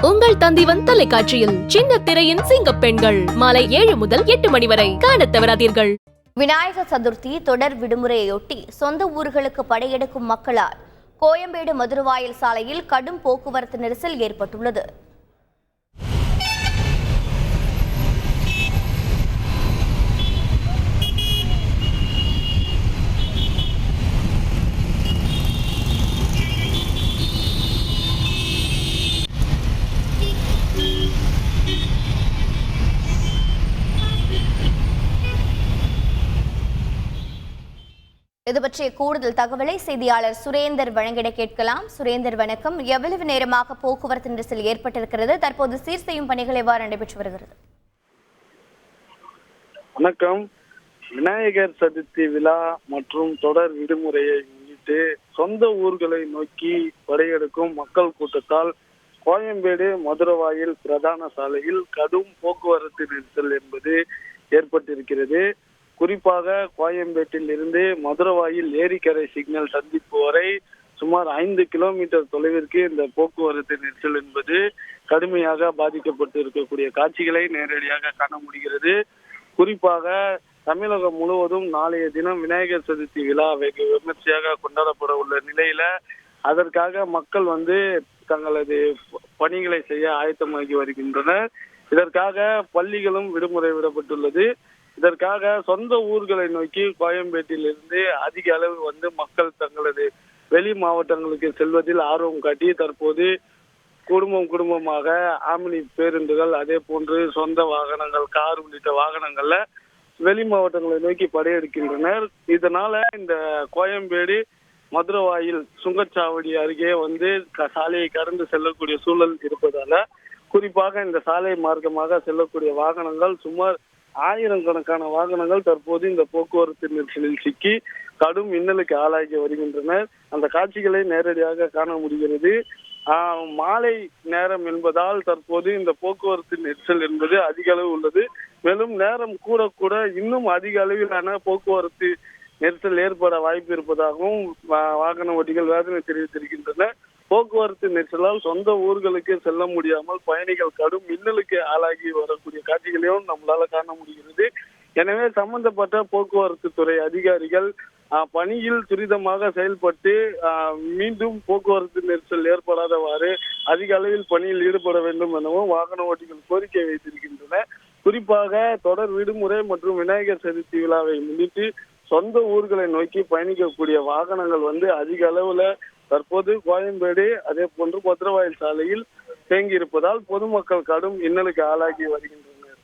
உங்கள் தந்திவன் தொலைக்காட்சியில் சின்ன திரையின் சிங்க பெண்கள் மாலை 7 முதல் 8 மணி வரை காணத் தவறாதீர்கள். விநாயகர் சதுர்த்தி தொடர் விடுமுறையொட்டி சொந்த ஊர்களுக்கு படையெடுக்கும் மக்களால் கோயம்பேடு மதுரவாயல் சாலையில் கடும் போக்குவரத்து நெரிசல் ஏற்பட்டுள்ளது. இது பற்றிய கூடுதல் தகவலை செய்தியாளர் சுரேந்தர் வழங்கிட கேட்கலாம். சுரேந்தர் வணக்கம். எவ்வளவு நேரமாக போக்குவரத்து நெரிசல் ஏற்பட்டிருக்கிறது? தற்போது சீர் செய்யும் பணிகள் எவ்வாறு நடைபெற்று வருகிறது? வணக்கம். விநாயகர் சதுர்த்தி விழா மற்றும் தொடர் விடுமுறையை முன்னிட்டு சொந்த ஊர்களை நோக்கி படையெடுக்கும் மக்கள் கூட்டத்தால் கோயம்பேடு மதுரவாயல் பிரதான சாலையில் கடும் போக்குவரத்து நெரிசல் என்பது ஏற்பட்டிருக்கிறது. குறிப்பாக கோயம்பேட்டில் இருந்து மதுரவாயல் ஏரிக்கரை சிக்னல் சந்திப்பு வரை சுமார் 5 கிலோமீட்டர் தொலைவிற்கு இந்த போக்குவரத்து நெரிசல் என்பது கடுமையாக பாதிக்கப்பட்டு இருக்கக்கூடிய காட்சிகளை நேரடியாக காண முடிகிறது. குறிப்பாக தமிழகம் முழுவதும் நாளைய தினம் விநாயகர் சதுர்த்தி விழா வெகு விமர்சையாக கொண்டாடப்பட உள்ள நிலையில அதற்காக மக்கள் தங்களது பணிகளை செய்ய ஆயத்தமாகி வருகின்றனர். இதற்காக பள்ளிகளும் விடுமுறை விடப்பட்டுள்ளது. இதற்காக சொந்த ஊர்களை நோக்கி கோயம்பேட்டில் இருந்து அதிக அளவு மக்கள் தங்களது வெளி மாவட்டங்களுக்கு செல்வதில் ஆர்வம் காட்டி தற்போது குடும்பமாக ஆம்னி பேருந்துகள், அதே போன்று சொந்த வாகனங்கள், கார் உள்ளிட்ட வாகனங்கள்ல வெளி மாவட்டங்களை நோக்கி படையெடுக்கின்றனர். இதனால இந்த கோயம்பேடு மதுரவாயல் சுங்கச்சாவடி அருகே சாலையை கடந்து செல்லக்கூடிய சூழல் இருப்பதால குறிப்பாக இந்த சாலை மார்க்கமாக செல்லக்கூடிய வாகனங்கள் சுமார் 1000 கணக்கான வாகனங்கள் தற்போது இந்த போக்குவரத்து நெரிசலில் சிக்கி கடும் இன்னலுக்கு ஆளாகி வருகின்றனர். அந்த காட்சிகளை நேரடியாக காண முடிகிறது. மாலை நேரம் என்பதால் தற்போது இந்த போக்குவரத்து நெரிசல் என்பது அதிக அளவு உள்ளது. மேலும் நேரம் கூட இன்னும் அதிக அளவிலான போக்குவரத்து நெரிசல் ஏற்பட வாய்ப்பு இருப்பதாகவும் வாகன ஓட்டிகள் வேதனை தெரிவித்திருக்கின்றனர். போக்குவரத்து நெரிசலால் சொந்த ஊர்களுக்கு செல்ல முடியாமல் பயணிகள் கடும் இன்னலுக்கு ஆளாகி வரக்கூடிய காட்சிகளையும் நம்மளால காண முடிகிறது. எனவே சம்பந்தப்பட்ட போக்குவரத்து துறை அதிகாரிகள் பணியில் துரிதமாக செயல்பட்டு மீண்டும் போக்குவரத்து நெரிசல் ஏற்படாதவாறு அதிக அளவில் பணியில் ஈடுபட வேண்டும் எனவும் வாகன ஓட்டிகள் கோரிக்கை வைத்திருக்கின்றனர். குறிப்பாக தொடர் விடுமுறை மற்றும் விநாயகர் சதுர்த்தி விழாவை முன்னிட்டு சொந்த ஊர்களை நோக்கி பயணிக்கக்கூடிய வாகனங்கள் அதிக அளவுல தற்போது கோயம்பேடு அதே போன்று மதுரவாயல் சாலையில் தேங்கி இருப்பதால் பொதுமக்கள் கடும் இன்னலுக்கு ஆளாகி வருகின்றனர்.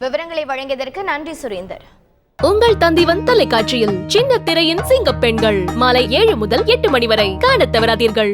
விவரங்களை வழங்கியதற்கு நன்றி சுரேந்தர். உங்கள் தந்திவன் தொலைக்காட்சியில் சின்ன திரையின் சிங்க பெண்கள் மாலை 7 முதல் 8 மணி வரை காணத் தவறாதீர்கள்.